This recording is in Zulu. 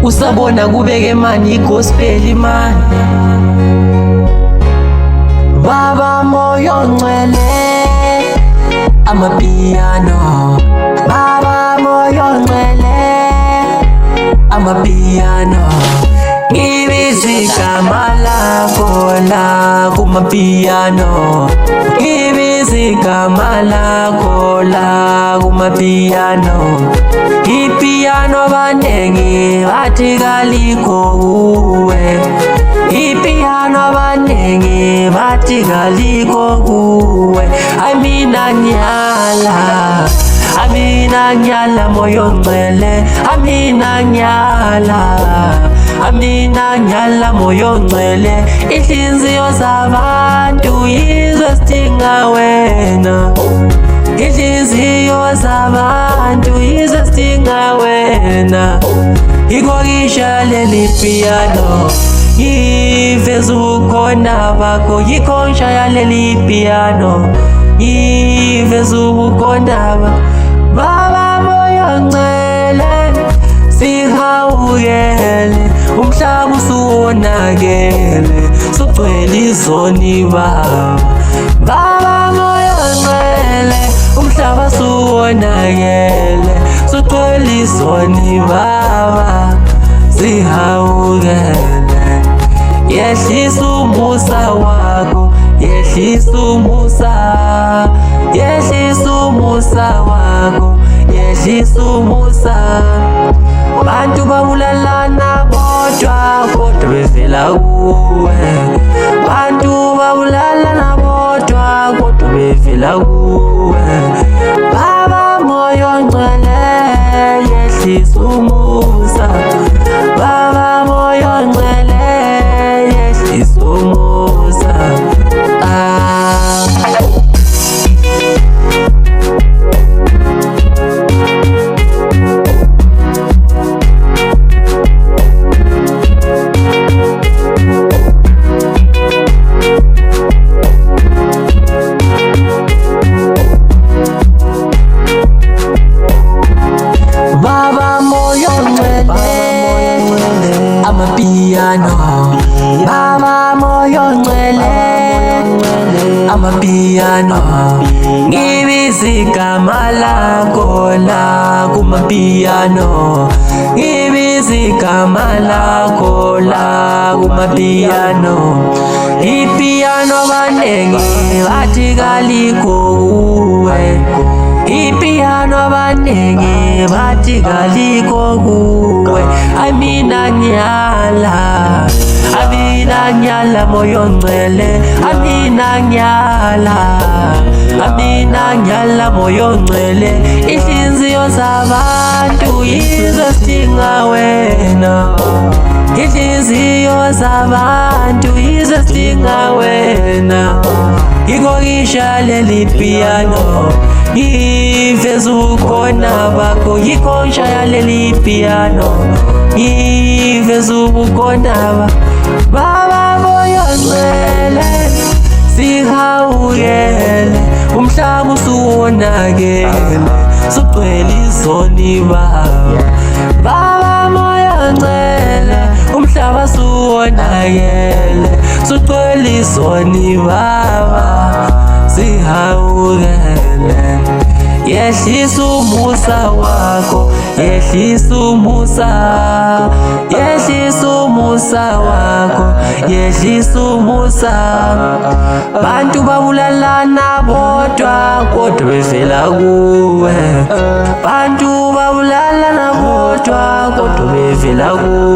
usabona kubeke mani igospel man. Baba moyo ngcwele amapiano, Baba moyo ngcwele amapiano. Ngibiza igama lakho la kumapiano, ngibiza igama lakho la kumapiano. Ipiano banengi bathi kalikho kuwe, ipiano banengi bathi kalikho kuwe. Mina nyala, mina nyala moyo ngcwele, mina nyala, mina nyala moyo ngcwele. Inhliziyo zabantu yizo zidinga wena, inhliziyo zabantu yizo zidinga wena. Yikho leli piano, yiveza ubukhona bakho. Yikho ngishaya leli piano, yiveza ubukhona bakho. Baba moyo ngcwele sihawukele, umhlaba usuwonakele, sugcwele izoni baba. Baba moyo ngcwele, umhlaba usuwonakele, sugcwele izoni baba. Sihawukele, yehlisa umusa wakho, yehlisa umusa, yehlisa umusa wakho, yehlisa umusa. Bantu babulalana kodwa bevela kuwe, bantu babulalana kodwa bevela kuwe. Baba moyo ngcwele, yehlisa umusa, Baba moyo ngcwele, yehlisa umusa. Baba moyo ngcwele amapiano, Baba moyo ngcwele amapiano. Ngibiza igama lakho la kumapiano, ngibiza igama lakho la kumapiano. Ipiano banengi bathi kalikho kuwe, ipiano banengi bathi kalikho kuwe. Mina nyala, mina nyala moyo ngcwele, mina nyala, mina nyala moyo ngcwele. Inhliziyo zabantu yizo zidinga wena, inhliziyo zabantu yizo zidinga wena. Yikho ngishaya leli piano, yiveza ubukhona bakho. Yikho ngishaya leli piano, yiveza ubukhona bakho. Baba moyo ngcwele sihawukele, umhlaba usuwonakele, sugcwele izoni baba. Baba moyo ngcwele, umhlaba usuwonakele, sugcwele izoni baba. Sihawukele, yehlisa umusa wakho, yehlisa umusa, yehlisa umusa wakho, yehlisa umusa. Bantu babulalana kodwa bevela kuwe, bantu babulalana kodwa bevela kuwe.